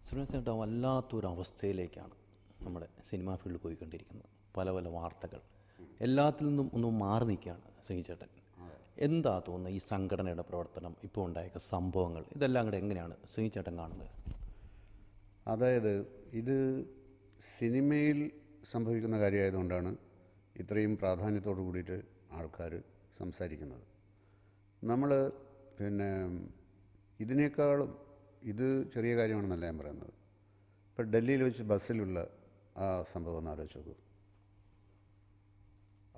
ശ്രമിച്ചിട്ട് വല്ലാത്തൊരവസ്ഥയിലേക്കാണ് നമ്മുടെ cinema field പോയിക്കൊണ്ടിരിക്കുന്നത്. പല പല വാർത്തകൾ എല്ലാത്തിൽ നിന്നും ഒന്ന് മാറി നിൽക്കുകയാണ് ശ്രീചേട്ടൻ. എന്താ തോന്നുന്നത് ഈ സംഘടനയുടെ പ്രവർത്തനം, ഇപ്പോൾ ഉണ്ടായ സംഭവങ്ങൾ, ഇതെല്ലാം കൂടെ എങ്ങനെയാണ് ശ്രീചേട്ടൻ കാണുന്നത്? അതായത് ഇത് സിനിമയിൽ സംഭവിക്കുന്ന കാര്യമായതുകൊണ്ടാണ് ഇത്രയും പ്രാധാന്യത്തോടു കൂടിയിട്ട് ആൾക്കാർ സംസാരിക്കുന്നത്. നമ്മൾ പിന്നെ ഇതിനേക്കാളും ഇത് ചെറിയ കാര്യമാണെന്നല്ല ഞാൻ പറയുന്നത്. ഇപ്പോൾ ഡൽഹിയിൽ വെച്ച് ബസ്സിലുള്ള ആ സംഭവം ഒന്ന് ആലോചിച്ച് നോക്കൂ.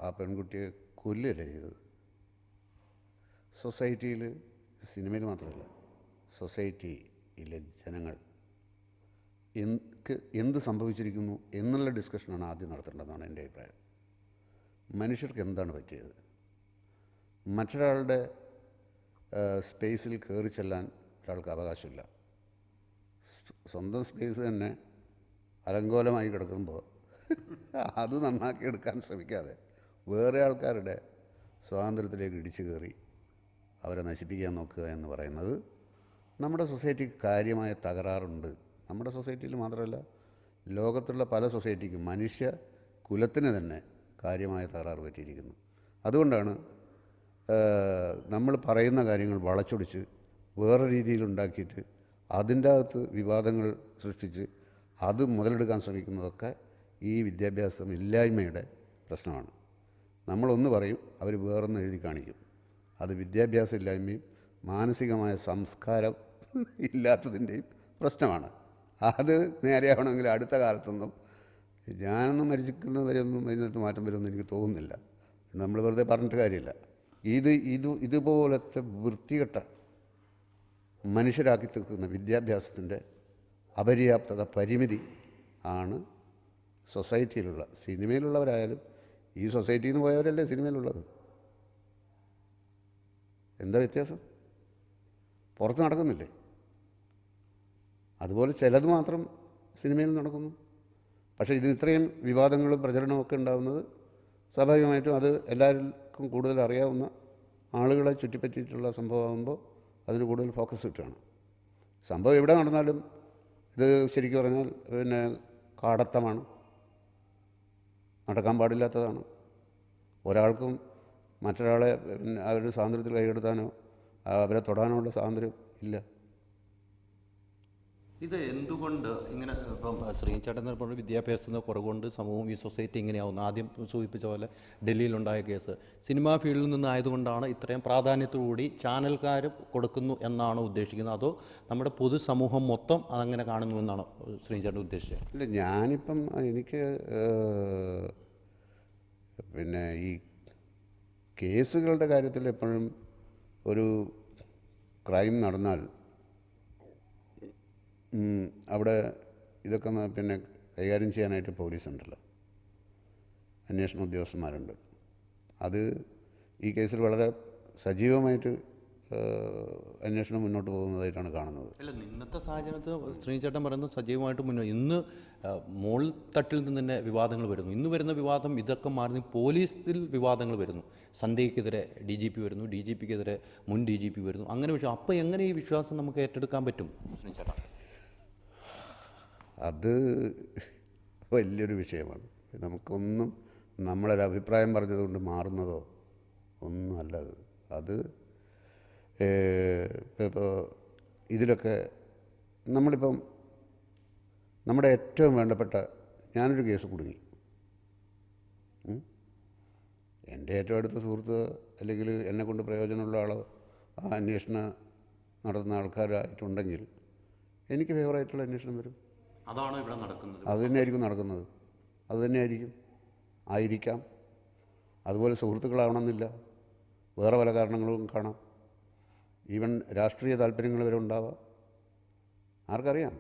ആ പെൺകുട്ടിയെ കൊല്ലുകയല്ലേ ചെയ്തത്. സൊസൈറ്റിയിൽ, സിനിമയിൽ മാത്രമല്ല, സൊസൈറ്റിയിലെ ജനങ്ങൾ എന്ത് സംഭവിച്ചിരിക്കുന്നു എന്നുള്ള ഡിസ്കഷനാണ് ആദ്യം നടത്തേണ്ടതെന്നാണ് എൻ്റെ അഭിപ്രായം. മനുഷ്യർക്ക് എന്താണ് പറ്റിയത്? മറ്റൊരാളുടെ സ്പേസിൽ കയറി ചെല്ലാൻ ഒരാൾക്ക് അവകാശമില്ല. സ്വന്തം സ്പേസ് തന്നെ അലങ്കോലമായി കിടക്കുമ്പോൾ അത് നന്നാക്കിയെടുക്കാൻ ശ്രമിക്കാതെ വേറെ ആൾക്കാരുടെ സ്വാതന്ത്ര്യത്തിലേക്ക് ഇടിച്ചു കയറി അവരെ നശിപ്പിക്കാൻ നോക്കുക എന്ന് പറയുന്നത് നമ്മുടെ സൊസൈറ്റിക്ക് കാര്യമായ തകരാറുണ്ട്. നമ്മുടെ സൊസൈറ്റിയിൽ മാത്രമല്ല, ലോകത്തുള്ള പല സൊസൈറ്റിക്കും, മനുഷ്യ കുലത്തിന് തന്നെ കാര്യമായ തകരാറ് പറ്റിയിരിക്കുന്നു. അതുകൊണ്ടാണ് നമ്മൾ പറയുന്ന കാര്യങ്ങൾ വളച്ചൊടിച്ച് വേറെ രീതിയിലുണ്ടാക്കിയിട്ട് അതിൻ്റെ അകത്ത് വിവാദങ്ങൾ സൃഷ്ടിച്ച് അത് മുതലെടുക്കാൻ ശ്രമിക്കുന്നതൊക്കെ ഈ വിദ്യാഭ്യാസം ഇല്ലായ്മയുടെ പ്രശ്നമാണ്. നമ്മളൊന്ന് പറയും, അവർ വേറൊന്ന് എഴുതി കാണിക്കും. അത് വിദ്യാഭ്യാസം ഇല്ലായ്മയും മാനസികമായ സംസ്കാരം ഇല്ലാത്തതിൻ്റെയും പ്രശ്നമാണ്. അത് നേരെയാവണമെങ്കിൽ അടുത്ത കാലത്തൊന്നും ഞാനൊന്നും മരിക്കുന്നത് വരെയൊന്നും അതിനകത്ത് മാറ്റം വരുമെന്ന് എനിക്ക് തോന്നുന്നില്ല. നമ്മൾ വെറുതെ പറഞ്ഞിട്ട് കാര്യമില്ല. ഇതുപോലത്തെ വൃത്തികെട്ട മനുഷ്യരാക്കി തീർക്കുന്ന വിദ്യാഭ്യാസത്തിൻ്റെ അപര്യാപ്തത, പരിമിതി ആണ് സൊസൈറ്റിയിലുള്ള, സിനിമയിലുള്ളവരായാലും ഈ സൊസൈറ്റിയിൽ നിന്ന് പോയവരല്ലേ സിനിമയിലുള്ളത്. എന്താ വ്യത്യാസം? പുറത്ത് നടക്കുന്നില്ലേ? അതുപോലെ ചിലത് മാത്രം സിനിമയിൽ നടക്കുന്നു. പക്ഷേ ഇതിന് ഇത്രയും വിവാദങ്ങളും പ്രചരണമൊക്കെ ഉണ്ടാകുന്നത് സ്വാഭാവികമായിട്ടും അത് എല്ലാവർക്കും കൂടുതൽ അറിയാവുന്ന ആളുകളെ ചുറ്റിപ്പറ്റിയിട്ടുള്ള സംഭവമാകുമ്പോൾ അതിന് കൂടുതൽ ഫോക്കസ് കിട്ടുകയാണ്. സംഭവം എവിടെ നടന്നാലും ഇത് ശരിക്കും പറഞ്ഞാൽ പിന്നെ കാടത്തമാണ്, നടക്കാൻ പാടില്ലാത്തതാണ്. ഒരാൾക്കും മറ്റൊരാളെ പിന്നെ അവരുടെ സ്വാതന്ത്ര്യത്തിൽ കൈയെടുത്താനോ അവരെ തൊടാനുള്ള സ്വാതന്ത്ര്യം ഇല്ല. ഇത് എന്തുകൊണ്ട് ഇങ്ങനെ, ഇപ്പം ശ്രീചേട്ടൻ പറഞ്ഞ വിദ്യാഭ്യാസത്തിൻ്റെ കുറവുകൊണ്ട് സമൂഹം, ഈ സൊസൈറ്റി ഇങ്ങനെയാവുന്നു? ആദ്യം സൂചിപ്പിച്ച പോലെ ഡൽഹിയിലുണ്ടായ കേസ് സിനിമാ ഫീൽഡിൽ നിന്നായതുകൊണ്ടാണ് ഇത്രയും പ്രാധാന്യത്തോടുകൂടി ചാനൽക്കാർ കൊടുക്കുന്നു എന്നാണ് ഉദ്ദേശിക്കുന്നത്? അതോ നമ്മുടെ പൊതുസമൂഹം മൊത്തം അതങ്ങനെ കാണുന്നു എന്നാണ് ശ്രീചേട്ടൻ ഉദ്ദേശിച്ചത്? ഇല്ല, ഞാനിപ്പം എനിക്ക് പിന്നെ ഈ കേസുകളുടെ കാര്യത്തിൽ എപ്പോഴും ഒരു ക്രൈം നടന്നാൽ അവിടെ ഇതൊക്കെ പിന്നെ കൈകാര്യം ചെയ്യാനായിട്ട് പോലീസുണ്ടല്ലോ, അന്വേഷണ ഉദ്യോഗസ്ഥന്മാരുണ്ട്. അത് ഈ കേസിൽ വളരെ സജീവമായിട്ട് അന്വേഷണം മുന്നോട്ട് പോകുന്നതായിട്ടാണ് കാണുന്നത്. അല്ല, ഇന്നത്തെ സാഹചര്യത്തിൽ ശ്രീചേട്ടൻ പറയുന്നത് സജീവമായിട്ട് ഇന്ന് മോൾ തട്ടിൽ നിന്ന് തന്നെ വിവാദങ്ങൾ വരുന്നു. ഇന്ന് വരുന്ന വിവാദം ഇതൊക്കെ മാറി പോലീസിൽ വിവാദങ്ങൾ വരുന്നു. സന്ധ്യയ്ക്കെതിരെ DGP വരുന്നു, DGPക്കെതിരെ മുൻ DGP വരുന്നു. അങ്ങനെ വിഷയം. അപ്പോൾ എങ്ങനെ ഈ വിശ്വാസം നമുക്ക് ഏറ്റെടുക്കാൻ പറ്റും ശ്രീചേട്ടൻ? അത് വലിയൊരു വിഷയമാണ്. നമുക്കൊന്നും നമ്മളൊരു അഭിപ്രായം പറഞ്ഞതുകൊണ്ട് മാറുന്നതോ ഒന്നും അല്ല അത്. ഇപ്പോൾ ഇതിലൊക്കെ നമ്മളിപ്പം നമ്മുടെ ഏറ്റവും വേണ്ടപ്പെട്ട, ഞാനൊരു കേസ് കുടുങ്ങി, എൻ്റെ ഏറ്റവും അടുത്ത സുഹൃത്ത് അല്ലെങ്കിൽ എന്നെക്കൊണ്ട് പ്രയോജനമുള്ള ആളോ ആ അന്വേഷണം നടത്തുന്ന ആൾക്കാരായിട്ടുണ്ടെങ്കിൽ എനിക്ക് ഫേവറായിട്ടുള്ള അന്വേഷണം വരും. അതാണ് ഇവിടെ നടക്കുന്നത്. അത് തന്നെയായിരിക്കും നടക്കുന്നത്. അത് തന്നെയായിരിക്കും, ആയിരിക്കാം. അതുപോലെ സുഹൃത്തുക്കളാവണമെന്നില്ല, വേറെ പല കാരണങ്ങളും കാണാം. ഈവൻ രാഷ്ട്രീയ താല്പര്യങ്ങൾ വരെ ഉണ്ടാവാം, ആർക്കറിയാം.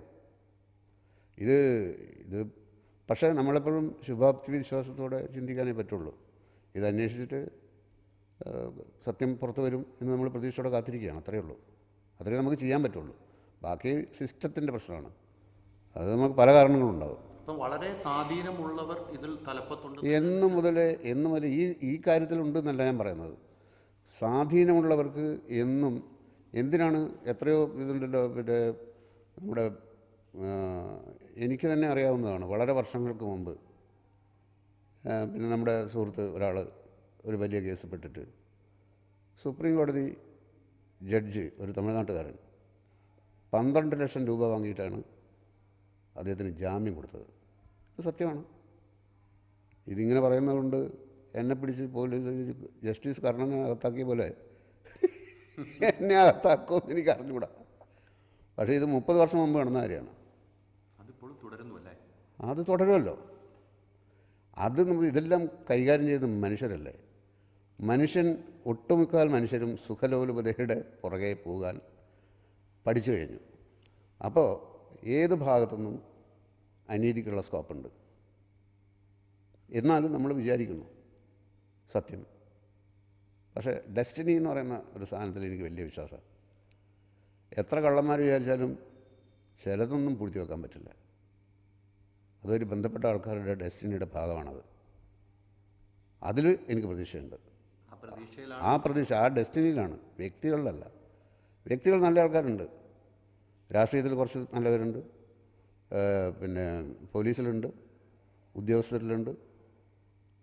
ഇത് പക്ഷേ നമ്മളെപ്പോഴും ശുഭാപ്തി വിശ്വാസത്തോടെ ചിന്തിക്കാനേ പറ്റുള്ളൂ. ഇത് അന്വേഷിച്ചിട്ട് സത്യം പുറത്തു വരും എന്ന് നമ്മൾ പ്രതീക്ഷയോടെ കാത്തിരിക്കുകയാണ്. അത്രയേ ഉള്ളൂ. അത്രയേ നമുക്ക് ചെയ്യാൻ പറ്റുള്ളൂ. ബാക്കി സിസ്റ്റത്തിൻ്റെ പ്രശ്നമാണ്. അത് നമുക്ക് പല കാരണങ്ങളുണ്ടാകും. അപ്പം വളരെ സ്വാധീനമുള്ളവർ ഇതിൽ തലപ്പത്തുണ്ട് എന്ന് മുതൽ ഈ കാര്യത്തിലുണ്ടെന്നല്ല ഞാൻ പറയുന്നത്. സ്വാധീനമുള്ളവർക്ക് എന്നും എന്തിനാണ്, എത്രയോ ഇതുണ്ടല്ലോ, പിന്നെ നമ്മുടെ എനിക്ക് തന്നെ അറിയാവുന്നതാണ്. വളരെ വർഷങ്ങൾക്ക് മുമ്പ് പിന്നെ നമ്മുടെ സുഹൃത്ത് ഒരാൾ ഒരു വലിയ കേസ് പെട്ടിട്ട് സുപ്രീം കോടതി ജഡ്ജ്, ഒരു തമിഴ്നാട്ടുകാരൻ, 12 ലക്ഷം രൂപ വാങ്ങിയിട്ടാണ് അദ്ദേഹത്തിന് ജാമ്യം കൊടുത്തത്. ഇത് സത്യമാണ്. ഇതിങ്ങനെ പറയുന്നതുകൊണ്ട് എന്നെ പിടിച്ച് പോലീസ് ജസ്റ്റിസ് കർണനെ അകത്താക്കിയ പോലെ എന്നെ അകത്താക്കുമെന്ന് എനിക്ക് അറിഞ്ഞുകൂടാ. പക്ഷേ ഇത് 30 വർഷം മുമ്പ് നടന്ന കാര്യമാണ്. അതിപ്പോൾ തുടരുന്നു അല്ലേ? അത് തുടരുമല്ലോ. അത് നമ്മൾ ഇതെല്ലാം കൈകാര്യം ചെയ്യുന്ന മനുഷ്യരല്ലേ. മനുഷ്യൻ, ഒട്ടുമുക്കാൽ മനുഷ്യരും സുഖലോലുപതയുടെ പുറകെ പോകാൻ പഠിച്ചു കഴിഞ്ഞു. അപ്പോൾ ഏത് ഭാഗത്തുനിന്നും അനീതിക്കുള്ള സ്കോപ്പുണ്ട്. എന്നാലും നമ്മൾ വിചാരിക്കുന്നു സത്യം. പക്ഷേ ഡെസ്റ്റിനി എന്ന് പറയുന്ന ഒരു സാധനത്തിൽ എനിക്ക് വലിയ വിശ്വാസമാണ്. എത്ര കള്ളന്മാർ വിചാരിച്ചാലും ചിലതൊന്നും പൂഴ്ത്തി വെക്കാൻ പറ്റില്ല. അതൊരു ബന്ധപ്പെട്ട ആൾക്കാരുടെ ഡെസ്റ്റിനിയുടെ ഭാഗമാണത്. അതിൽ എനിക്ക് പ്രതീക്ഷയുണ്ട്. ആ പ്രതീക്ഷ ആ ഡെസ്റ്റിനിയിലാണ്, വ്യക്തികളിലല്ല. വ്യക്തികൾ നല്ല ആൾക്കാരുണ്ട്, രാഷ്ട്രീയത്തിൽ കുറച്ച് നല്ലവരുണ്ട്, പിന്നെ പോലീസിലുണ്ട്, ഉദ്യോഗസ്ഥരിലുണ്ട്.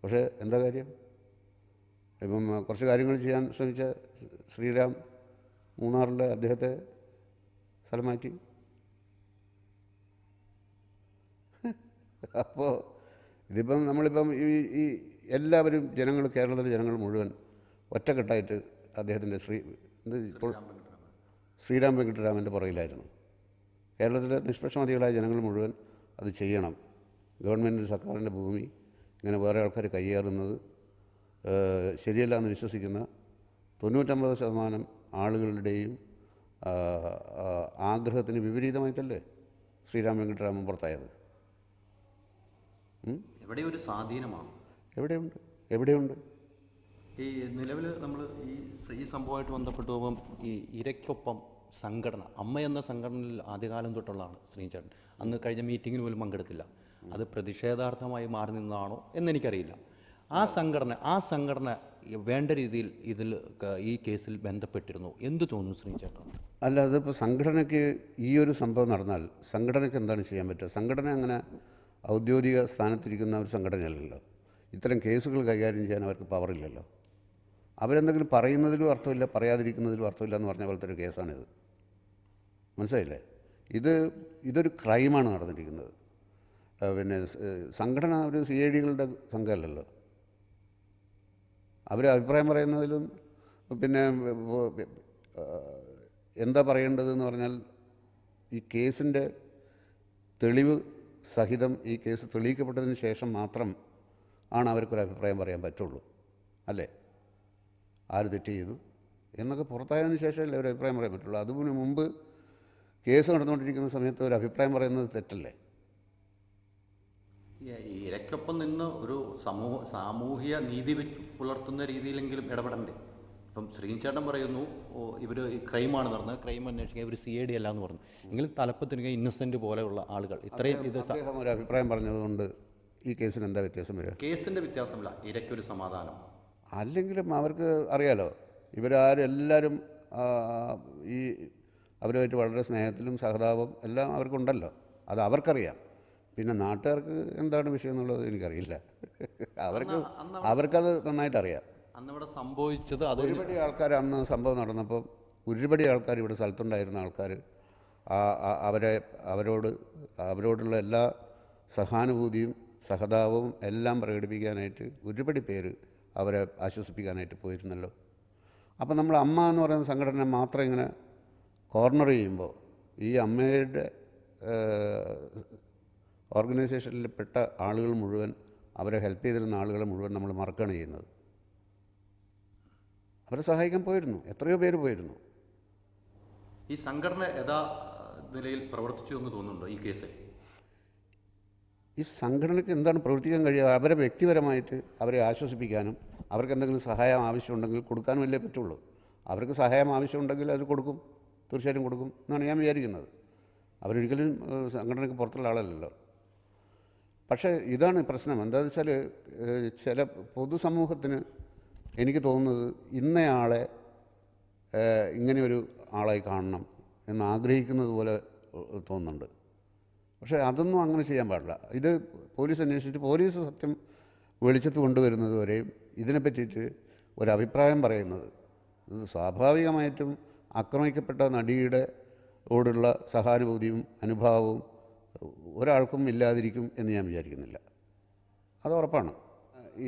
പക്ഷേ എന്താ കാര്യം? ഇപ്പം കുറച്ച് കാര്യങ്ങൾ ചെയ്യാൻ ശ്രമിച്ച ശ്രീറാം മൂന്നാറിലെ അദ്ദേഹത്തെ സ്ഥലം മാറ്റി. അപ്പോൾ ഇതിപ്പം നമ്മളിപ്പം ഈ എല്ലാവരും ജനങ്ങൾ, കേരളത്തിലെ ജനങ്ങൾ മുഴുവൻ ഒറ്റക്കെട്ടായിട്ട് അദ്ദേഹത്തിൻ്റെ ഇപ്പോൾ ശ്രീറാം വെങ്കിട്ടരാമൻ്റെ പുറകിലായിരുന്നു. കേരളത്തിലെ നിഷ്പക്ഷമതികളായ ജനങ്ങൾ മുഴുവൻ അത് ചെയ്യണം. ഗവൺമെൻറ്, സർക്കാരിൻ്റെ ഭൂമി ഇങ്ങനെ വേറെ ആൾക്കാർ കയ്യേറുന്നത് ശരിയല്ല എന്ന് വിശ്വസിക്കുന്ന 99% ആളുകളുടെയും ആഗ്രഹത്തിന് വിപരീതമായിട്ടല്ലേ ശ്രീറാം വെങ്കിട്ടരാമൻ പുറത്തായത്? എവിടെ ഒരു സ്വാധീനമാണ്? എവിടെയുണ്ട്? ഈ നിലവിൽ നമ്മൾ ഈ സംഭവമായിട്ട് ബന്ധപ്പെട്ട് പോകുമ്പം ഈ ഇരയ്ക്കൊപ്പം സംഘടന, അമ്മ എന്ന സംഘടനയിൽ ആദ്യകാലം തൊട്ടുള്ളതാണ് ശ്രീചേട്ടൻ. അന്ന് കഴിഞ്ഞ മീറ്റിങ്ങിന് പോലും പങ്കെടുത്തില്ല. അത് പ്രതിഷേധാർത്ഥമായി മാറി നിന്നതാണോ എന്നെനിക്കറിയില്ല. ആ സംഘടന വേണ്ട രീതിയിൽ ഈ കേസിൽ ബന്ധപ്പെട്ടിരുന്നു. എന്ത് തോന്നുന്നു ശ്രീചേട്ടൻ? അല്ല, അതിപ്പോൾ സംഘടനയ്ക്ക് ഈ ഒരു സംഭവം നടന്നാൽ സംഘടനയ്ക്ക് എന്താണ് ചെയ്യാൻ പറ്റുക? സംഘടന അങ്ങനെ ഔദ്യോഗിക സ്ഥാനത്തിരിക്കുന്ന ഒരു സംഘടനയല്ലല്ലോ. ഇത്തരം കേസുകൾ കൈകാര്യം ചെയ്യാൻ അവർക്ക് പവറില്ലല്ലോ. അവരെന്തെങ്കിലും പറയുന്നതിലും അർത്ഥമില്ല, പറയാതിരിക്കുന്നതിലും അർത്ഥമില്ല എന്ന് പറഞ്ഞ പോലത്തെ ഒരു കേസാണിത്. മനസ്സിലായില്ലേ? ഇതൊരു ക്രൈമാണ് നടന്നിരിക്കുന്നത്. പിന്നെ സംഘടന ഒരു CID-കളുടെ സംഘമല്ലല്ലോ. അവർ അഭിപ്രായം പറയുന്നതിലും പിന്നെ എന്താ പറയേണ്ടതെന്ന് പറഞ്ഞാൽ ഈ കേസിൻ്റെ തെളിവ് സഹിതം ഈ കേസ് തെളിയിക്കപ്പെട്ടതിന് ശേഷം മാത്രം ആണ് അവർക്കൊരു അഭിപ്രായം പറയാൻ പറ്റുള്ളൂ, അല്ലേ? ആര് തെറ്റ് ചെയ്തു എന്നൊക്കെ പുറത്തായതിനു ശേഷമല്ലേ ഒരു അഭിപ്രായം പറയാൻ പറ്റുള്ളൂ. അതിന് മുമ്പ് കേസ് നടന്നുകൊണ്ടിരിക്കുന്ന സമയത്ത് ഒരു അഭിപ്രായം പറയുന്നത് തെറ്റല്ലേ? ഇരയ്ക്കൊപ്പം നിന്ന് ഒരു സാമൂഹിക നീതി പുലർത്തുന്ന രീതിയിലെങ്കിലും ഇടപെടണ്ടേ? ഇപ്പം ശ്രീചേട്ടൻ പറയുന്നു ഇവർ ക്രൈമാണ് നടന്നത്, ക്രൈം അന്വേഷിക്കുക, ഇവർ CID അല്ല എന്ന് പറഞ്ഞു. എങ്കിലും തലപ്പത്തിന് ഇന്നസെൻ്റ് പോലെയുള്ള ആളുകൾ ഇത്രയും ഒരു അഭിപ്രായം പറഞ്ഞതുകൊണ്ട് ഈ കേസിന് എന്താ വ്യത്യാസം വരിക? കേസിൻ്റെ വ്യത്യാസമില്ല, ഇരയ്ക്കൊരു സമാധാനം. അല്ലെങ്കിലും അവർക്ക് അറിയാലോ, എല്ലാവരും ഈ അവരുമായിട്ട് വളരെ സ്നേഹത്തിലും സഹതാപം എല്ലാം അവർക്കുണ്ടല്ലോ. അത് അവർക്കറിയാം. പിന്നെ നാട്ടുകാർക്ക് എന്താണ് വിഷയം എന്നുള്ളത് എനിക്കറിയില്ല. അവർക്കത് നന്നായിട്ട് അറിയാം. അന്നവിടെ സംഭവിച്ചത് ഒരുപടി ആൾക്കാർ അന്ന് സംഭവം നടന്നപ്പോൾ ഒരുപടി ആൾക്കാർ ഇവിടെ സ്ഥലത്തുണ്ടായിരുന്ന ആൾക്കാർ അവരോടുള്ള എല്ലാ സഹാനുഭൂതിയും സഹതാപവും എല്ലാം പ്രകടിപ്പിക്കാനായിട്ട് ഒരുപടി പേര് അവരെ ആശ്വസിപ്പിക്കാനായിട്ട് പോയിരുന്നല്ലോ. അപ്പോൾ നമ്മൾ അമ്മ എന്ന് പറയുന്ന സംഘടന മാത്രം ഇങ്ങനെ കോർണർ ചെയ്യുമ്പോൾ ഈ അമ്മയുടെ ഓർഗനൈസേഷനിൽ പെട്ട ആളുകൾ മുഴുവൻ, അവരെ ഹെൽപ്പ് ചെയ്തിരുന്ന ആളുകളെ മുഴുവൻ നമ്മൾ മറക്കുകയാണ് ചെയ്യുന്നത്. അവരെ സഹായിക്കാൻ പോയിരുന്നു, എത്രയോ പേര് പോയിരുന്നു. ഈ സംഘടന യഥാ നിലയിൽ പ്രവർത്തിച്ചു എന്ന് തോന്നുന്നുണ്ടോ ഈ കേസിൽ? ഈ സംഘടനയ്ക്ക് എന്താണ് പ്രവർത്തിക്കാൻ കഴിയുക? അവരെ വ്യക്തിപരമായിട്ട് അവരെ ആശ്വസിപ്പിക്കാനും അവർക്ക് എന്തെങ്കിലും സഹായം ആവശ്യമുണ്ടെങ്കിൽ കൊടുക്കാനും അല്ലേ പറ്റുള്ളൂ. അവർക്ക് സഹായം ആവശ്യമുണ്ടെങ്കിൽ അത് കൊടുക്കും, തീർച്ചയായിട്ടും കൊടുക്കും എന്നാണ് ഞാൻ വിചാരിക്കുന്നത്. അവരൊരിക്കലും സംഘടനയ്ക്ക് പുറത്തുള്ള ആളല്ലല്ലോ. പക്ഷേ ഇതാണ് പ്രശ്നം. എന്താണെന്ന് വെച്ചാൽ ചില പൊതുസമൂഹത്തിന് എനിക്ക് തോന്നുന്നത് ഇന്നയാളെ ഇങ്ങനെയൊരു ആളായി കാണണം എന്ന് ആഗ്രഹിക്കുന്നത് പോലെ തോന്നുന്നുണ്ട്. പക്ഷേ അതൊന്നും അങ്ങനെ ചെയ്യാൻ പാടില്ല. ഇത് പോലീസ് അന്വേഷിച്ചിട്ട് പോലീസ് സത്യം വെളിച്ചത്ത് കൊണ്ടുവരുന്നത് വരെയും ഇതിനെ പറ്റിയിട്ട് ഒരഭിപ്രായം പറയുന്നത് ഇത് സ്വാഭാവികമായിട്ടും ആക്രമിക്കപ്പെട്ട നടിയുടെ ഓടുള്ള സഹാനുഭൂതിയും അനുഭാവവും ഒരാൾക്കും ഇല്ലാതിരിക്കും എന്ന് ഞാൻ വിചാരിക്കുന്നില്ല. അത് ഉറപ്പാണ്.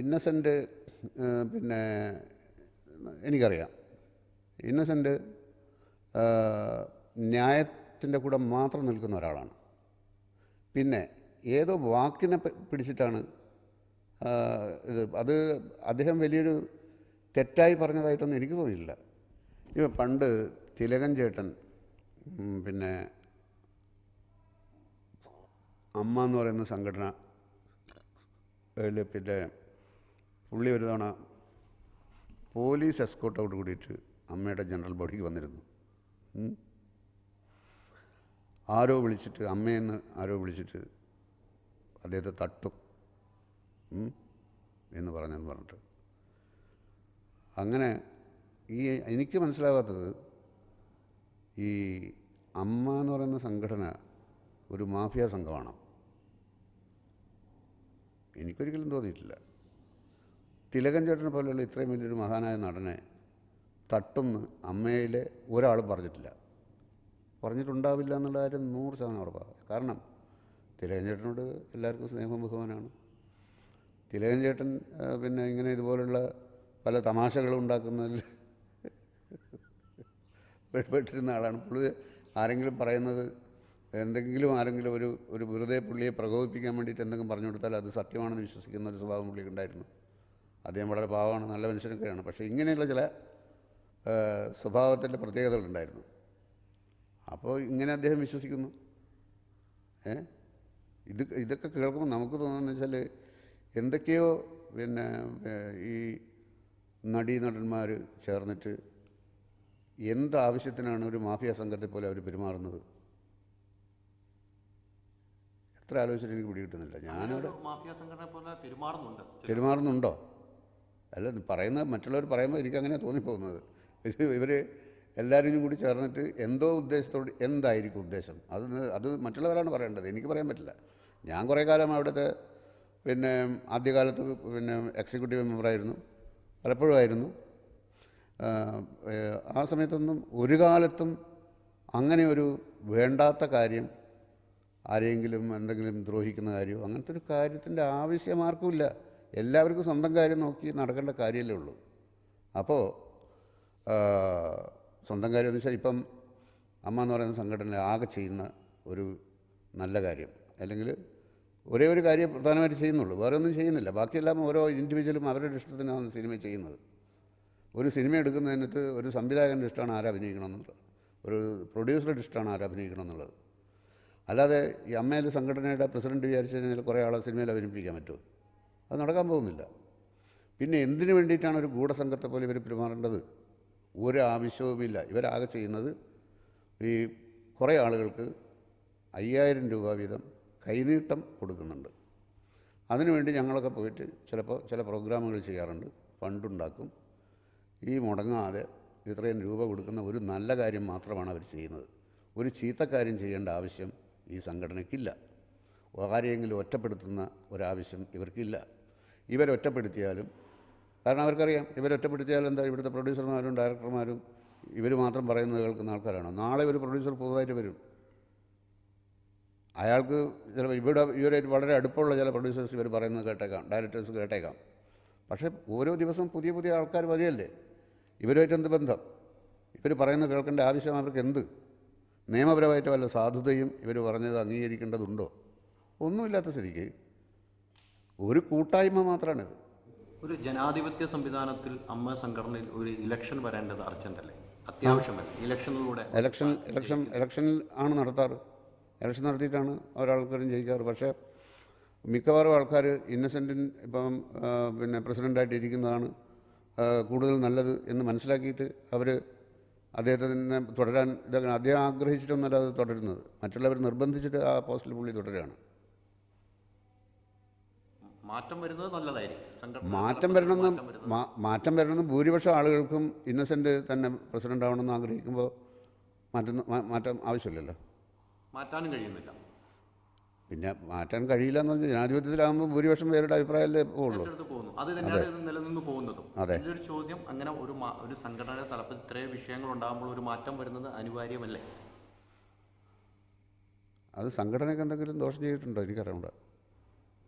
ഇന്നസെൻ്റ് പിന്നെ എനിക്കറിയാം, ഇന്നസെൻ്റ് ന്യായത്തിൻ്റെ കൂടെ മാത്രം നിൽക്കുന്ന ഒരാളാണ്. പിന്നെ ഏതോ വാക്കിനെ പിടിച്ചിട്ടാണ് അത് അദ്ദേഹം വലിയൊരു തെറ്റായി പറഞ്ഞതായിട്ടൊന്നും എനിക്ക് തോന്നിയില്ല. ഇപ്പം പണ്ട് തിലകൻ ചേട്ടൻ പിന്നെ അമ്മ എന്ന് പറയുന്ന സംഘടന പിന്നെ പുള്ളി ഒരു തവണ പോലീസ് എസ്കോർട്ടോട് കൂടിയിട്ട് അമ്മയുടെ ജനറൽ ബോഡിക്ക് വന്നിരുന്നു. ആരോ വിളിച്ചിട്ട് അമ്മയെന്ന് ആരോ വിളിച്ചിട്ട് അദ്ദേഹത്തെ തട്ടും എന്ന് പറഞ്ഞിട്ട് അങ്ങനെ എനിക്ക് മനസ്സിലാവാത്തത് ഈ അമ്മ എന്ന് പറയുന്ന സംഘടന ഒരു മാഫിയ സംഘമാണ്. എനിക്കൊരിക്കലും തോന്നിയിട്ടില്ല. തിലകൻ ചേട്ടനെ പോലെയുള്ള ഇത്രയും വലിയൊരു മഹാനായ നടനെ തട്ടുമെന്ന് അമ്മയിലെ ഒരാളും പറഞ്ഞിട്ടില്ല, പറഞ്ഞിട്ടുണ്ടാവില്ല എന്നുള്ള കാര്യം 100% ഉറപ്പാണ്. കാരണം തിലകൻ ചേട്ടനോട് എല്ലാവർക്കും സ്നേഹവും ബഹുമാനമാണ്. തിലകൻ ചേട്ടൻ പിന്നെ ഇങ്ങനെ ഇതുപോലുള്ള പല തമാശകളും ഉണ്ടാക്കുന്നതിൽ പെട്ടിരുന്ന ആളാണ്. പുള്ളി ആരെങ്കിലും പറയുന്നത് ആരെങ്കിലും ഒരു വെറുതെ പുള്ളിയെ പ്രകോപിപ്പിക്കാൻ വേണ്ടിയിട്ട് എന്തെങ്കിലും പറഞ്ഞു കൊടുത്താൽ അത് സത്യമാണെന്ന് വിശ്വസിക്കുന്ന ഒരു സ്വഭാവം പുള്ളിക്ക് ഉണ്ടായിരുന്നു. അദ്ദേഹം വളരെ പാവമാണ്, നല്ല മനുഷ്യനൊക്കെയാണ്. പക്ഷേ ഇങ്ങനെയുള്ള ചില സ്വഭാവത്തിൻ്റെ പ്രത്യേകതകളുണ്ടായിരുന്നു. അപ്പോൾ ഇങ്ങനെ അദ്ദേഹം വിശ്വസിക്കുന്നു. ഇതൊക്കെ കേൾക്കുമ്പോൾ നമുക്ക് തോന്നുന്നത് വെച്ചാൽ എന്തൊക്കെയോ പിന്നെ ഈ നടീനടന്മാർ ചേർന്നിട്ട് എന്താവശ്യത്തിനാണ് ഒരു മാഫിയ സംഘത്തെ പോലെ അവർ പെരുമാറുന്നത്. എത്ര ആലോചിച്ചിട്ട് എനിക്ക് പിടികിട്ടുന്നില്ല. ഞാനവിടെ മാഫിയ സംഘടന പോലെ പെരുമാറുന്നുണ്ടോ? അല്ല, പറയുന്നത് മറ്റുള്ളവർ പറയുമ്പോൾ എനിക്കങ്ങനെ തോന്നിപ്പോകുന്നത്. ഇവർ എല്ലാവരും കൂടി ചേർന്നിട്ട് എന്തോ ഉദ്ദേശത്തോട് എന്തായിരിക്കും ഉദ്ദേശം അത് മറ്റുള്ളവരാണ് പറയേണ്ടത്, എനിക്ക് പറയാൻ പറ്റില്ല. ഞാൻ കുറേ കാലം അവിടുത്തെ പിന്നെ ആദ്യകാലത്ത് പിന്നെ എക്സിക്യൂട്ടീവ് മെമ്പറായിരുന്നു, പലപ്പോഴും ആയിരുന്നു. ആ സമയത്തൊന്നും ഒരു കാലത്തും അങ്ങനെ ഒരു വേണ്ടാത്ത കാര്യം, ആരെങ്കിലും എന്തെങ്കിലും ദ്രോഹിക്കുന്ന കാര്യമോ അങ്ങനത്തെ ഒരു കാര്യത്തിൻ്റെ ആവശ്യം ആർക്കുമില്ല. എല്ലാവർക്കും സ്വന്തം കാര്യം നോക്കി നടക്കേണ്ട കാര്യമല്ലേ ഉള്ളൂ. അപ്പോൾ സ്വന്തം കാര്യം എന്ന് വെച്ചാൽ ഇപ്പം അമ്മ എന്ന് പറയുന്ന സംഘടന ആകെ ചെയ്യുന്ന ഒരു നല്ല കാര്യം, അല്ലെങ്കിൽ ഒരേ ഒരു കാര്യം പ്രധാനമായിട്ട് ചെയ്യുന്നുള്ളൂ, വേറെ ഒന്നും ചെയ്യുന്നില്ല. ബാക്കിയെല്ലാം ഓരോ ഇൻഡിവിജ്വലും അവരുടെ ഇഷ്ടത്തിനാണ് സിനിമ ചെയ്യുന്നത്. ഒരു സിനിമ എടുക്കുന്നതിനകത്ത് ഒരു സംവിധായകൻ്റെ ഇഷ്ടമാണ് ആരഭിനയിക്കണം എന്നുള്ളത്, ഒരു പ്രൊഡ്യൂസറുടെ ഇഷ്ടമാണ് ആരഭിനയിക്കണം എന്നുള്ളത്. അല്ലാതെ ഈ അമ്മയിലെ സംഘടനയുടെ പ്രസിഡന്റ് വിചാരിച്ചു കഴിഞ്ഞാൽ കുറേ ആളെ സിനിമയിൽ അഭിനയിപ്പിക്കാൻ പറ്റുമോ? അത് നടക്കാൻ പോകുന്നില്ല. പിന്നെ എന്തിനു വേണ്ടിയിട്ടാണ് ഒരു ഗൂഢസംഘത്തെ പോലെ ഇവർ പെരുമാറേണ്ടത്? ഒരാവശ്യവുമില്ല. ഇവരാകെ ചെയ്യുന്നത് ഈ കുറേ ആളുകൾക്ക് 5000 രൂപ വീതം കൈനീട്ടം കൊടുക്കുന്നുണ്ട്. അതിനുവേണ്ടി ഞങ്ങളൊക്കെ പോയിട്ട് ചിലപ്പോൾ ചില പ്രോഗ്രാമുകൾ ചെയ്യാറുണ്ട്, ഫണ്ടുണ്ടാക്കും. ഈ മുടങ്ങാതെ ഇത്രയും രൂപ കൊടുക്കുന്ന ഒരു നല്ല കാര്യം മാത്രമാണ് അവർ ചെയ്യുന്നത്. ഒരു ചീത്ത കാര്യം ചെയ്യേണ്ട ആവശ്യം ഈ സംഘടനയ്ക്കില്ല. ആരെയെങ്കിലും ഒറ്റപ്പെടുത്തുന്ന ഒരാവശ്യം ഇവർക്കില്ല. ഇവരൊറ്റപ്പെടുത്തിയാലും, കാരണം അവർക്കറിയാം ഇവരൊറ്റപ്പെടുത്തിയാൽ എന്താ, ഇവിടുത്തെ പ്രൊഡ്യൂസർമാരും ഡയറക്ടർമാരും ഇവർ മാത്രം പറയുന്നത് കേൾക്കുന്ന ആൾക്കാരാണ്. നാളെ ഒരു പ്രൊഡ്യൂസർ പുതുതായിട്ട് വരും, അയാൾക്ക് ചിലപ്പോൾ ഇവരായിട്ട് വളരെ അടുപ്പമുള്ള ചില പ്രൊഡ്യൂസേഴ്സ് ഇവർ പറയുന്നത് കേട്ടേക്കാം, ഡയറക്ടേഴ്സ് കേട്ടേക്കാം. പക്ഷേ ഓരോ ദിവസം പുതിയ പുതിയ ആൾക്കാർ വരികയല്ലേ, ഇവരുമായിട്ട് എന്ത് ബന്ധം? ഇവർ പറയുന്നത് കേൾക്കേണ്ട ആവശ്യം അവർക്ക് എന്ത്? നിയമപരമായിട്ട് വല്ല സാധുതയും ഇവർ പറഞ്ഞത് അംഗീകരിക്കേണ്ടതുണ്ടോ? ഒന്നുമില്ലാത്ത സ്ഥിതിക്ക് ഒരു കൂട്ടായ്മ മാത്രമാണിത്. ഒരു ജനാധിപത്യ സംവിധാനത്തിൽ അമ്മ സംഘടനയിൽ ഒരു ഇലക്ഷൻ വരേണ്ടത് അർജൻ്റല്ലേ, അത്യാവശ്യമല്ല? ഇലക്ഷനിലൂടെ ഇലക്ഷനിൽ ആണ് നടത്താറ്. ഇലക്ഷൻ നടത്തിയിട്ടാണ് ഒരാൾക്കാരും ജയിക്കാറ്. പക്ഷേ മിക്കവാറും ആൾക്കാർ ഇന്നസെൻറ്റിൻ ഇപ്പം പിന്നെ പ്രസിഡൻ്റായിട്ട് ഇരിക്കുന്നതാണ് കൂടുതൽ നല്ലത് എന്ന് മനസ്സിലാക്കിയിട്ട് അവർ അദ്ദേഹത്തെ തന്നെ തുടരാൻ ഇതൊക്കെ അദ്ദേഹം ആഗ്രഹിച്ചിട്ടൊന്നല്ല അത് തുടരുന്നത്, മറ്റുള്ളവർ നിർബന്ധിച്ചിട്ട് ആ പോസ്റ്റിൽ പുള്ളി തുടരുകയാണ്. മാറ്റം വരുന്നത് നല്ലതായിരിക്കും. മാറ്റം വരണമെന്ന് ഭൂരിപക്ഷം ആളുകൾക്കും ഇന്നസെൻ്റ് തന്നെ പ്രസിഡൻ്റ് ആവണമെന്ന് ആഗ്രഹിക്കുമ്പോൾ മാറ്റം ആവശ്യമില്ലല്ലോ. മാറ്റാനും കഴിയുന്നില്ല. പിന്നെ മാറ്റാൻ കഴിയില്ല എന്ന് പറഞ്ഞാൽ ജനാധിപത്യത്തിലാകുമ്പോൾ ഭൂരിപക്ഷം പേരുടെ അഭിപ്രായമല്ലേ ഉള്ളൂ. ഏറ്റെടുത്ത് പോകുന്നു. അത് തന്നെയാണ് ഇത് നിലനിന്ന് പോകുന്നതും. അതെ. എൻ്റെ ഒരു ചോദ്യം, അങ്ങനെ ഒരു സംഘടനയുടെ തലത്തിൽ ഇത്രയും വിഷയങ്ങൾ ഉണ്ടാകുമ്പോൾ ഒരു മാറ്റം വരുന്നത് അനിവാര്യമല്ലേ? അത് സംഘടനയ്ക്ക് എന്തെങ്കിലും ദോഷം ചെയ്തിട്ടുണ്ടോ എനിക്കറിയണ്ട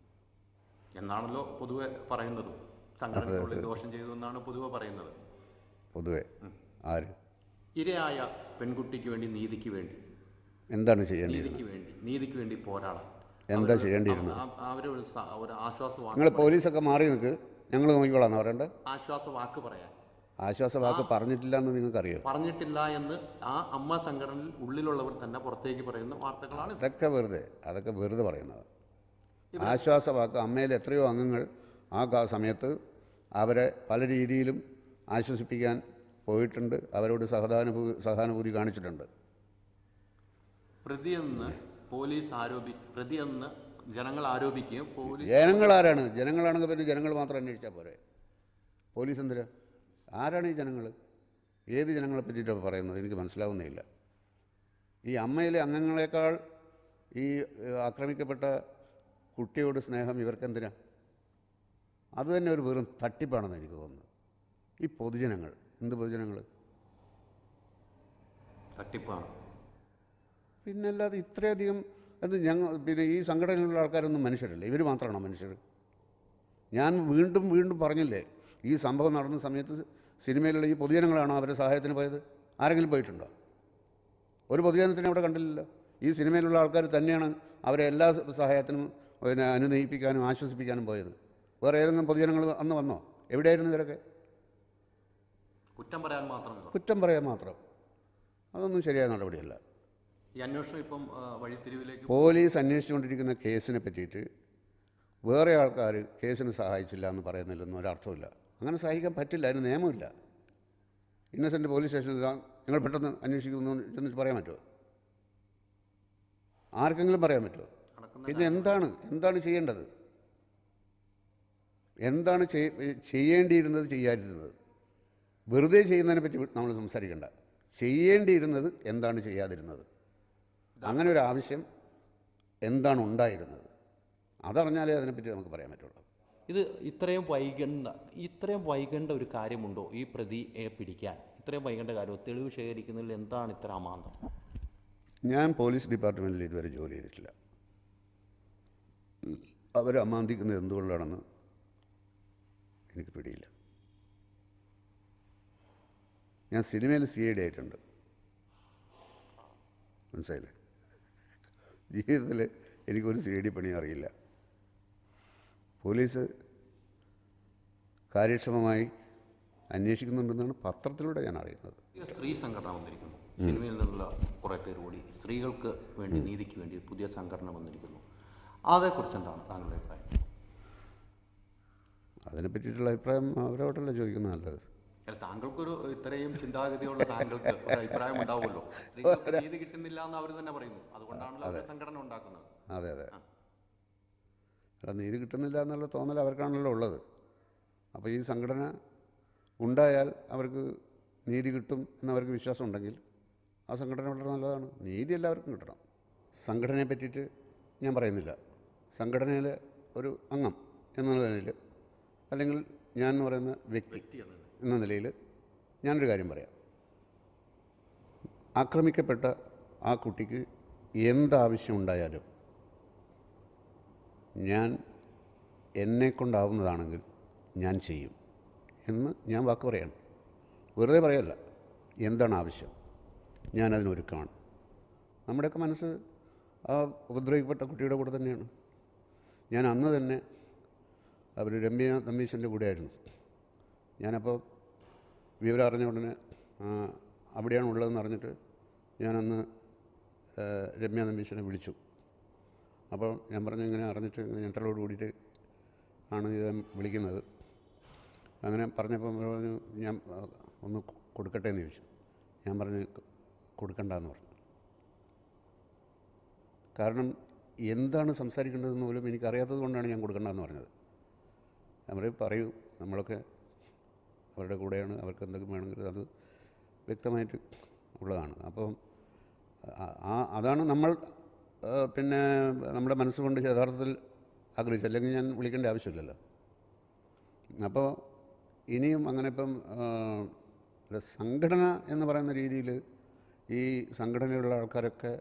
എന്നാണല്ലോ പൊതുവെ പറയുന്നതും. സംഘടനയ്ക്കുള്ളിൽ ദോഷം ചെയ്തു എന്നാണ് പൊതുവെ പറയുന്നത്. പൊതുവെ ആര്? ഇരയായ പെൺകുട്ടിക്ക് വേണ്ടി, നീതിക്ക് വേണ്ടി, എന്താണ് ചെയ്യേണ്ടിയിരുന്നത്? നീതിക്ക് വേണ്ടി പോരാടാം. എന്താ ചെയ്യേണ്ടിയിരുന്നത്? അവരൊരു ആശ്വാസവാക്ക്, നിങ്ങൾ പോലീസൊക്കെ മാറി നിൽക്ക്, ഞങ്ങൾ നോക്കിക്കോളാം പറയണ്ടേ? ആശ്വാസവാക്ക് പറയാൻ. ആശ്വാസവാക്ക് പറഞ്ഞിട്ടില്ല എന്ന് നിങ്ങൾക്കറിയോ? പറഞ്ഞിട്ടില്ല എന്ന് ആ അമ്മ സംഘടനയിൽ ഉള്ളിലുള്ളവർ തന്നെ പുറത്തേക്ക് പറയുന്ന വാർത്തകളാണ്. അതൊക്കെ വെറുതെ പറയുന്നത്. ആശ്വാസവാക്ക് അമ്മയിൽ എത്രയോ അംഗങ്ങൾ ആ സമയത്ത് അവരെ പല രീതിയിലും ആശ്വസിപ്പിക്കാൻ പോയിട്ടുണ്ട്, അവരോട് സഹാനുഭൂതി കാണിച്ചിട്ടുണ്ട്. പ്രതിയെന്ന് ജനങ്ങൾ ആരോപിക്കുകയും ജനങ്ങളാരാണ്? ജനങ്ങളാണെങ്കിൽ പിന്നെ ജനങ്ങൾ മാത്രം അന്വേഷിച്ചാൽ പോരെ? പോലീസ് എന്തിനാ? ആരാണ് ഈ ജനങ്ങൾ? ഏത് ജനങ്ങളെ പറ്റിയിട്ടാണ് പറയുന്നത്? എനിക്ക് മനസ്സിലാവുന്നില്ല. ഈ അമ്മയിലെ അംഗങ്ങളെക്കാൾ ഈ ആക്രമിക്കപ്പെട്ട കുട്ടിയോട് സ്നേഹം ഇവർക്കെന്തിനാ? അതുതന്നെ ഒരു വെറും തട്ടിപ്പാണെന്ന് എനിക്ക് തോന്നുന്നു. ഈ പൊതുജനങ്ങൾ, എന്ത് പൊതുജനങ്ങൾ? തട്ടിപ്പാണ്. പിന്നല്ലാതെ ഇത്രയധികം പിന്നെ ഈ സംഘടനയിലുള്ള ആൾക്കാരൊന്നും മനുഷ്യരല്ലേ? ഇവർ മാത്രമാണോ മനുഷ്യർ? ഞാൻ വീണ്ടും വീണ്ടും പറഞ്ഞില്ലേ, ഈ സംഭവം നടന്ന സമയത്ത് സിനിമയിലുള്ള ഈ പൊതുജനങ്ങളാണോ അവരുടെ സഹായത്തിന് പോയത്? ആരെങ്കിലും പോയിട്ടുണ്ടോ? ഒരു പൊതുജനത്തിനെ അവിടെ കണ്ടില്ലല്ലോ. ഈ സിനിമയിലുള്ള ആൾക്കാർ തന്നെയാണ് അവരെ എല്ലാ സഹായത്തിനും പിന്നെ അനുനയിപ്പിക്കാനും ആശ്വസിപ്പിക്കാനും പോയത്. വേറെ ഏതെങ്കിലും പൊതുജനങ്ങൾ അന്ന് വന്നോ? എവിടെയായിരുന്നു ഇവരൊക്കെ? കുറ്റം പറയാൻ മാത്രം. അതൊന്നും ശരിയായ നടപടിയല്ല. ഈ അന്വേഷണം ഇപ്പം വഴിത്തിരിവിലേക്ക് പോലീസ് അന്വേഷിച്ചുകൊണ്ടിരിക്കുന്ന കേസിനെ പറ്റിയിട്ട് വേറെ ആൾക്കാർ കേസിന് സഹായിച്ചില്ല എന്ന് പറയുന്നതിലൊന്നും ഒരർത്ഥമില്ല. അങ്ങനെ സഹായിക്കാൻ പറ്റില്ല, അതിന് നിയമമില്ല. ഇന്നസെൻ്റ് പോലീസ് സ്റ്റേഷനിൽ നിങ്ങൾ പെട്ടെന്ന് അന്വേഷിക്കുന്നു ചെന്നിട്ട് പറയാൻ പറ്റുമോ? ആർക്കെങ്കിലും പറയാൻ പറ്റുമോ? പിന്നെ എന്താണ് ചെയ്യേണ്ടത്? എന്താണ് ചെയ്യേണ്ടിയിരുന്നത്, ചെയ്യാതിരുന്നത്? വെറുതെ ചെയ്യുന്നതിനെ പറ്റി നമ്മൾ സംസാരിക്കേണ്ട. ചെയ്യേണ്ടിയിരുന്നത് എന്താണ്, ചെയ്യാതിരുന്നത്? അങ്ങനെ ഒരു ആവശ്യം എന്താണ് ഉണ്ടായിരുന്നത്? അതറിഞ്ഞാലേ അതിനെപ്പറ്റി നമുക്ക് പറയാൻ പറ്റുള്ളൂ. ഇത് ഇത്രയും വൈകേണ്ട ഒരു കാര്യമുണ്ടോ ഈ പ്രതിയെ പിടിക്കാൻ? ഇത്രയും വൈകേണ്ട കാര്യം, തെളിവ് ശേഖരിക്കുന്നതിൽ എന്താണ് ഇത്ര അമാന്തം? ഞാൻ പോലീസ് ഡിപ്പാർട്ട്മെൻറ്റിൽ ഇതുവരെ ജോലി ചെയ്തിട്ടില്ല. അവർ അമാന്തിക്കുന്നത് എന്തുകൊണ്ടാണെന്ന് എനിക്ക് പിടിയില്ല. ഞാൻ സിനിമയിൽ CID ആയിട്ടുണ്ട്, മനസ്സിലായില്ലേ? ജീവിതത്തിൽ എനിക്കൊരു CID പണി അറിയില്ല. പോലീസ് കാര്യക്ഷമമായി അന്വേഷിക്കുന്നുണ്ടെന്നാണ് പത്രത്തിലൂടെ ഞാൻ അറിയുന്നത്. സ്ത്രീ സംഘടന വന്നിരിക്കുന്നു, സിനിമയിൽ നിന്നുള്ള കുറേ പേർ കൂടി സ്ത്രീകൾക്ക് വേണ്ടി, നീതിക്ക് വേണ്ടി പുതിയ സംഘടന വന്നിരിക്കുന്നു. അതേക്കുറിച്ച് എന്താണ് താങ്കളുടെ അഭിപ്രായം? അതിനെ പറ്റിയിട്ടുള്ള അഭിപ്രായം അവരോടല്ല ചോദിക്കുന്നത് നല്ലത്. താങ്കൾക്കൊരു ഇത്രയും ചിന്താഗതിയുള്ള താങ്കൾക്ക് ഒരു അഭിപ്രായം ഉണ്ടാവുമല്ലോ. സ്ത്രീകൾക്ക് നീതി കിട്ടുന്നില്ല എന്ന് അവർ തന്നെ പറയുന്നു, അതുകൊണ്ടാണല്ലോ അവർ സംഘടന ഉണ്ടാക്കുന്നത്. അതെ. അല്ല, നീതി കിട്ടുന്നില്ല എന്നുള്ള തോന്നൽ അവർക്കാണല്ലോ ഉള്ളത്. അപ്പോൾ ഈ സംഘടന ഉണ്ടായാൽ അവർക്ക് നീതി കിട്ടും എന്നവർക്ക് വിശ്വാസം ഉണ്ടെങ്കിൽ ആ സംഘടന വളരെ നല്ലതാണ്. നീതി എല്ലാവർക്കും കിട്ടണം. സംഘടനയെ പറ്റിയിട്ട് ഞാൻ പറയുന്നില്ല. സംഘടനയിലെ ഒരു അംഗം എന്ന നിലയിൽ, അല്ലെങ്കിൽ ഞാൻ എന്ന് പറയുന്ന വ്യക്തി എന്ന നിലയിൽ ഞാനൊരു കാര്യം പറയാം. ആക്രമിക്കപ്പെട്ട ആ കുട്ടിക്ക് എന്താവശ്യം ഉണ്ടായാലും ഞാൻ എന്നെക്കൊണ്ടാവുന്നതാണെങ്കിൽ ഞാൻ ചെയ്യും എന്ന് ഞാൻ വാക്ക് പറയാണ്. വെറുതെ പറയല്ല. എന്താണ് ആവശ്യം, ഞാനതിനൊരുക്കമാണ്. നമ്മുടെയൊക്കെ മനസ്സ് ആ ഉപദ്രവിക്കപ്പെട്ട കുട്ടിയുടെ കൂടെ തന്നെയാണ്. ഞാൻ അന്ന് തന്നെ അവർ രമ്യ നമ്പീശൻ്റെ കൂടെയായിരുന്നു. ഞാനപ്പോൾ വിവരം അറിഞ്ഞ ഉടനെ അവിടെയാണ് ഉള്ളതെന്ന് അറിഞ്ഞിട്ട് ഞാനന്ന് രമ്യ നമ്പീശനെ വിളിച്ചു. അപ്പോൾ ഞാൻ പറഞ്ഞു, ഇങ്ങനെ അറിഞ്ഞിട്ട് ഇങ്ങനെ ഞെട്ടലോട് കൂടിയിട്ട് ആണ് ഇത് വിളിക്കുന്നത്. അങ്ങനെ പറഞ്ഞപ്പോൾ പറഞ്ഞു, ഞാൻ ഒന്ന് കൊടുക്കട്ടെ എന്ന് ചോദിച്ചു. ഞാൻ പറഞ്ഞു കൊടുക്കണ്ടെന്ന് പറഞ്ഞു. കാരണം എന്താണ് സംസാരിക്കേണ്ടതെന്ന് പോലും എനിക്കറിയാത്തത് കൊണ്ടാണ് ഞാൻ കൊടുക്കണ്ടെന്ന് പറഞ്ഞത്. ഞാൻ പറയൂ, നമ്മളൊക്കെ അവരുടെ കൂടെയാണ്, അവർക്ക് എന്തെങ്കിലും വേണമെങ്കിൽ അത് വ്യക്തമായിട്ട് ഉള്ളതാണ്. അപ്പം അതാണ് നമ്മൾ പിന്നെ നമ്മുടെ മനസ്സുകൊണ്ട് യഥാർത്ഥത്തിൽ ആഗ്രഹിച്ചു, അല്ലെങ്കിൽ ഞാൻ വിളിക്കേണ്ട ആവശ്യമില്ലല്ലോ. അപ്പോൾ ഇനിയും അങ്ങനെ ഇപ്പം ഒരു സംഘടന എന്ന് പറയുന്ന രീതിയിൽ ഈ സംഘടനയിലുള്ള ആൾക്കാരൊക്കെ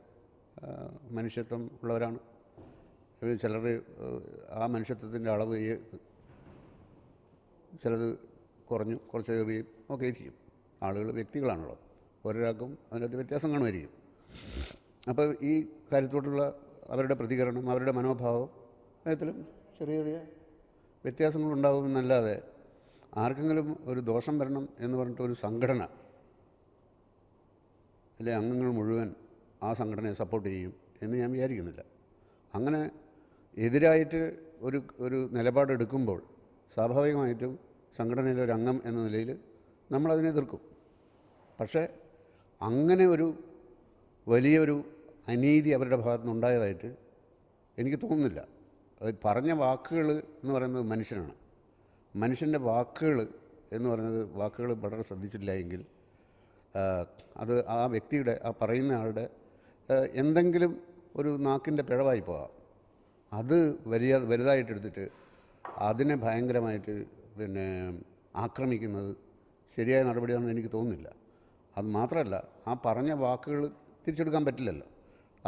മനുഷ്യത്വം ഉള്ളവരാണ്. ചിലർ ആ മനുഷ്യത്വത്തിൻ്റെ അളവ് ചിലത് കുറഞ്ഞു, കുറച്ചേറിയും ഒക്കെ ഇരിക്കും. ആളുകൾ വ്യക്തികളാണല്ലോ, ഓരോരാൾക്കും അതിനകത്ത് വ്യത്യാസം കാണുമായിരിക്കും. അപ്പോൾ ഈ കാര്യത്തോടുള്ള അവരുടെ പ്രതികരണം, അവരുടെ മനോഭാവം അതിലും ചെറിയ ചെറിയ വ്യത്യാസങ്ങളുണ്ടാകുമെന്നല്ലാതെ ആർക്കെങ്കിലും ഒരു ദോഷം വരണം എന്ന് പറഞ്ഞിട്ട് ഒരു സംഘടന അല്ലെ അംഗങ്ങൾ മുഴുവൻ ആ സംഘടനയെ സപ്പോർട്ട് ചെയ്യും എന്ന് ഞാൻ വിചാരിക്കുന്നില്ല. അങ്ങനെ എതിരായിട്ട് ഒരു നിലപാടെടുക്കുമ്പോൾ സ്വാഭാവികമായിട്ടും സംഘടനയിലെ ഒരു അംഗം എന്ന നിലയിൽ നമ്മളതിനെ എതിർക്കും. പക്ഷേ അങ്ങനെ ഒരു വലിയൊരു അനീതി അവരുടെ ഭാഗത്തു നിന്നുണ്ടായതായിട്ട് എനിക്ക് തോന്നുന്നില്ല. അത് പറഞ്ഞ വാക്കുകൾ എന്ന് പറയുന്നത് മനുഷ്യനാണ്. മനുഷ്യൻ്റെ വാക്കുകൾ എന്ന് പറയുന്നത് വാക്കുകൾ വളരെ ശ്രദ്ധിച്ചില്ല എങ്കിൽ അത് ആ വ്യക്തിയുടെ, ആ പറയുന്ന ആളുടെ എന്തെങ്കിലും ഒരു നാക്കിൻ്റെ പിഴവായി പോകാം. അത് വലുതായിട്ടെടുത്തിട്ട് അതിനെ ഭയങ്കരമായിട്ട് പിന്നെ ആക്രമിക്കുന്നത് ശരിയായ നടപടിയാണെന്ന് എനിക്ക് തോന്നുന്നില്ല. അത് മാത്രമല്ല, ആ പറഞ്ഞ വാക്കുകൾ തിരിച്ചെടുക്കാൻ പറ്റില്ലല്ലോ.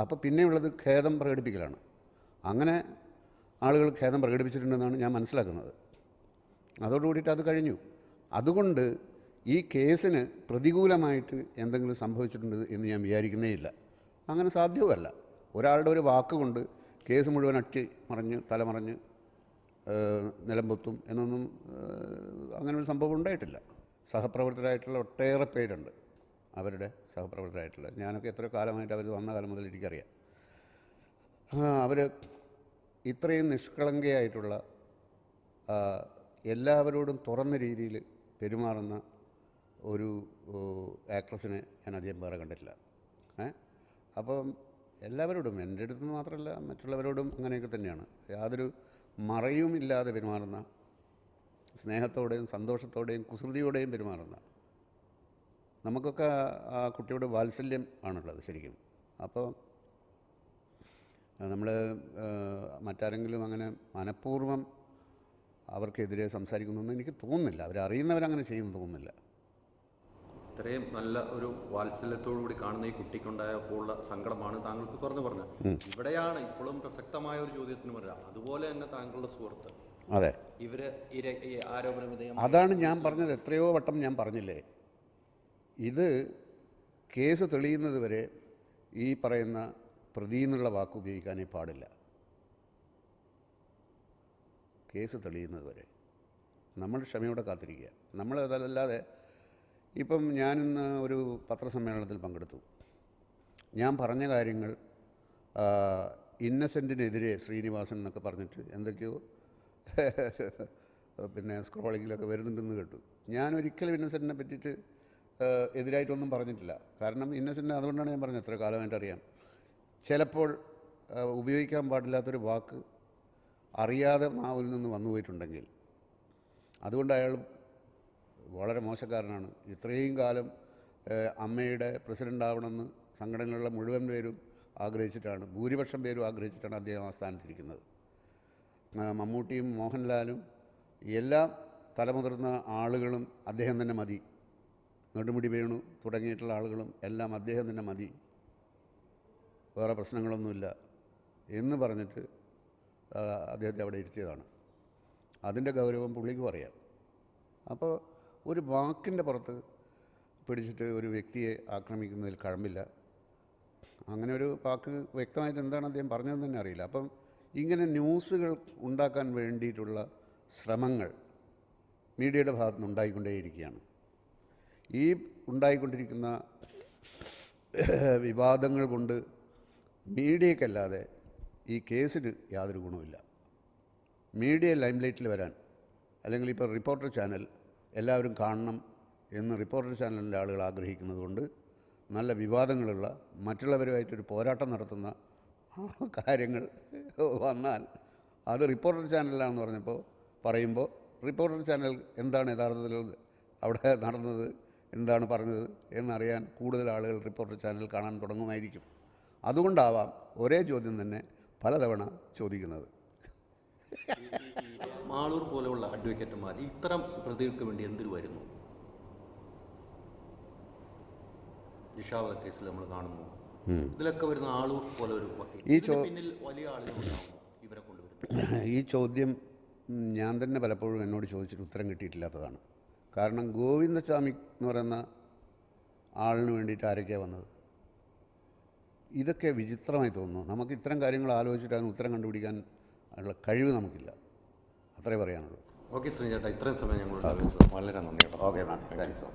അപ്പോൾ പിന്നെയുള്ളത് ഖേദം പ്രകടിപ്പിക്കലാണ്. അങ്ങനെ ആളുകൾ ഖേദം പ്രകടിപ്പിച്ചിട്ടുണ്ടെന്നാണ് ഞാൻ മനസ്സിലാക്കുന്നത്. അതോടുകൂടിയിട്ട് അത് കഴിഞ്ഞു. അതുകൊണ്ട് ഈ കേസിന് പ്രതികൂലമായിട്ട് എന്തെങ്കിലും സംഭവിച്ചിട്ടുണ്ട് എന്ന് ഞാൻ വിചാരിക്കുന്നേ ഇല്ല. അങ്ങനെ സാധ്യവുമല്ല. ഒരാളുടെ ഒരു വാക്കുകൊണ്ട് കേസ് മുഴുവൻ മറിഞ്ഞ് തലമറിഞ്ഞ് നിലംപൊത്തും എന്നൊന്നും അങ്ങനെ ഒരു സംഭവം ഉണ്ടായിട്ടില്ല. സഹപ്രവർത്തകരായിട്ടുള്ള ഒട്ടേറെ പേരുണ്ട്, അവരുടെ സഹപ്രവർത്തകരായിട്ടുള്ള. ഞാനൊക്കെ എത്ര കാലമായിട്ട് അവർ വന്ന കാലം മുതൽ എനിക്കറിയാം. അവർ ഇത്രയും നിഷ്കളങ്കയായിട്ടുള്ള എല്ലാവരോടും തുറന്ന രീതിയിൽ പെരുമാറുന്ന ഒരു ആക്ട്രസിനെ ഞാൻ അധികം വേറെ കണ്ടിട്ടില്ല. അപ്പം എല്ലാവരോടും, എൻ്റെ അടുത്ത് മാത്രമല്ല മറ്റുള്ളവരോടും അങ്ങനെയൊക്കെ തന്നെയാണ്. യാതൊരു മറയുമില്ലാതെ പെരുമാറുന്ന, സ്നേഹത്തോടെയും സന്തോഷത്തോടെയും കുസൃതിയോടെയും പെരുമാറുന്ന, നമുക്കൊക്കെ ആ കുട്ടിയുടെ വാത്സല്യം ആണുള്ളത് ശരിക്കും. അപ്പോൾ നമ്മൾ മറ്റാരെങ്കിലും അങ്ങനെ മനഃപൂർവ്വം അവർക്കെതിരെ സംസാരിക്കുന്നൊന്നും എനിക്ക് തോന്നുന്നില്ല. അവരറിയുന്നവരങ്ങനെ ചെയ്യുമെന്ന് തോന്നുന്നില്ല. ഇത്രയും നല്ല ഒരു വാത്സല്യത്തോടുകൂടി കാണുന്ന ഈ കുട്ടിക്കുണ്ടായപ്പോഴുള്ള സങ്കടമാണ് താങ്കൾക്ക് തുറന്നു പറഞ്ഞത്. ഇവിടെയാണ് ഇപ്പോഴും പ്രസക്തമായ ഒരു ചോദ്യത്തിന് വരിക. അതുപോലെ തന്നെ താങ്കളുടെ സുഹൃത്ത്, അതെ, ഇവര് ഈ ആരോപണ വിധേയം, അതാണ് ഞാൻ പറഞ്ഞത്. എത്രയോ വട്ടം ഞാൻ പറഞ്ഞില്ലേ, ഇത് കേസ് തെളിയുന്നത് വരെ ഈ പറയുന്ന പ്രതി എന്നുള്ള വാക്ക് ഉപയോഗിക്കാനേ പാടില്ല. കേസ് തെളിയുന്നത് വരെ നമ്മൾ ക്ഷമയോടെ കാത്തിരിക്കുക. നമ്മൾ അതല്ലാതെ ഇപ്പം ഞാനിന്ന് ഒരു പത്രസമ്മേളനത്തിൽ പങ്കെടുത്തു. ഞാൻ പറഞ്ഞ കാര്യങ്ങൾ ഇന്നസെൻറ്റിനെതിരെ ശ്രീനിവാസൻ എന്നൊക്കെ പറഞ്ഞിട്ട് എന്തൊക്കെയോ പിന്നെ സ്ക്രോളിങ്ങിലൊക്കെ വരുന്നുണ്ടെന്ന് കേട്ടു. ഞാനൊരിക്കലും ഇന്നസെൻറ്റിനെ പറ്റിയിട്ട് എതിരായിട്ടൊന്നും പറഞ്ഞിട്ടില്ല. കാരണം ഇന്നസെൻറ്റ്, അതുകൊണ്ടാണ് ഞാൻ പറഞ്ഞത് എത്ര കാലമായിട്ട് അറിയാം. ചിലപ്പോൾ ഉപയോഗിക്കാൻ പാടില്ലാത്തൊരു വാക്ക് അറിയാതെ നാവിൽ നിന്ന് വന്നു പോയിട്ടുണ്ടെങ്കിൽ അതുകൊണ്ട് അയാൾ വളരെ മോശക്കാരനാണ്. ഇത്രയും കാലം അമ്മയുടെ പ്രസിഡൻ്റ് ആവണമെന്ന് സംഘടനയിലുള്ള മുഴുവൻ പേരും ആഗ്രഹിച്ചിട്ടാണ്, ഭൂരിപക്ഷം പേരും ആഗ്രഹിച്ചിട്ടാണ് അദ്ദേഹം ആ സ്ഥാനത്തിരിക്കുന്നത്. മമ്മൂട്ടിയും മോഹൻലാലും എല്ലാ തലമുതിർന്ന ആളുകളും അദ്ദേഹം തന്നെ മതി, നെടുമുടി വേണു തുടങ്ങിയിട്ടുള്ള ആളുകളും എല്ലാം അദ്ദേഹം തന്നെ മതി, വേറെ പ്രശ്നങ്ങളൊന്നുമില്ല എന്ന് പറഞ്ഞിട്ട് അദ്ദേഹത്തെ അവിടെ ഇരുത്തിയതാണ്. അതിൻ്റെ ഗൗരവം പുള്ളിക്കും അറിയാം. അപ്പോൾ ഒരു വാക്കിൻ്റെ പുറത്ത് പിടിച്ചിട്ട് ഒരു വ്യക്തിയെ ആക്രമിക്കുന്നതിൽ കഴമ്പില്ല. അങ്ങനെ ഒരു വാക്ക് വ്യക്തമായിട്ട് എന്താണ് അദ്ദേഹം പറഞ്ഞതെന്ന് തന്നെ അറിയില്ല. അപ്പം ഇങ്ങനെ ന്യൂസുകൾ ഉണ്ടാക്കാൻ വേണ്ടിയിട്ടുള്ള ശ്രമങ്ങൾ മീഡിയയുടെ ഭാഗത്തു നിന്ന് ഉണ്ടായിക്കൊണ്ടേയിരിക്കുകയാണ്. ഈ ഉണ്ടായിക്കൊണ്ടിരിക്കുന്ന വിവാദങ്ങൾ കൊണ്ട് മീഡിയക്കല്ലാതെ ഈ കേസിന് യാതൊരു ഗുണമില്ല. മീഡിയ ലൈംലൈറ്റിൽ വരാൻ, അല്ലെങ്കിൽ ഇപ്പോൾ റിപ്പോർട്ടർ ചാനൽ എല്ലാവരും കാണണം എന്ന് റിപ്പോർട്ടർ ചാനലിൻ്റെ ആളുകൾ ആഗ്രഹിക്കുന്നത് കൊണ്ട് നല്ല വിവാദങ്ങളുള്ള, മറ്റുള്ളവരുമായിട്ടൊരു പോരാട്ടം നടത്തുന്ന കാര്യങ്ങൾ വന്നാൽ അത് റിപ്പോർട്ടർ ചാനലിലാണെന്ന് പറയുമ്പോൾ റിപ്പോർട്ടർ ചാനൽ എന്താണ് യഥാർത്ഥത്തിൽ അവിടെ നടന്നത്, എന്താണ് പറഞ്ഞത് എന്നറിയാൻ കൂടുതൽ ആളുകൾ റിപ്പോർട്ടർ ചാനൽ കാണാൻ തുടങ്ങുമായിരിക്കും. അതുകൊണ്ടാവാം ഒരേ ചോദ്യം തന്നെ പലതവണ ചോദിക്കുന്നത്. മാളൂർ പോലെയുള്ള അഡ്വക്കേറ്റുമാർ ഇത്തരം പ്രതികൾക്ക് വേണ്ടി എന്തിനു വരുന്നു? ജിഷാവ കേസിൽ നമ്മൾ കാണുന്നു, ഇതിലൊക്കെ വരുന്ന ആളൂർ പോലെ ഒരു പിന്നിൽ വലിയ ആളുകളുണ്ടാവുന്നു ഇവരെ കൊണ്ടുവരുന്നത്. ഈ ചോദ്യം ഞാൻ തന്നെ പലപ്പോഴും എന്നോട് ചോദിച്ചിട്ട് ഉത്തരം കിട്ടിയിട്ടില്ലാത്തതാണ്. കാരണം ഗോവിന്ദസ്വാമി എന്ന് പറയുന്ന ആളിന് വേണ്ടിയിട്ട് ആരൊക്കെയാണ് വന്നത്? ഇതൊക്കെ വിചിത്രമായി തോന്നുന്നു. നമുക്ക് ഇത്തരം കാര്യങ്ങൾ ആലോചിച്ചിട്ട് അതിന് ഉത്തരം കണ്ടുപിടിക്കാൻ ഉള്ള കഴിവ് നമുക്കില്ല. അത്രേ പറയാനുള്ളൂ. ഓക്കെ ശ്രീചേട്ടാ, ഇത്രയും സമയം ഞങ്ങളോട് വളരെ നന്ദി. Okay, thanks.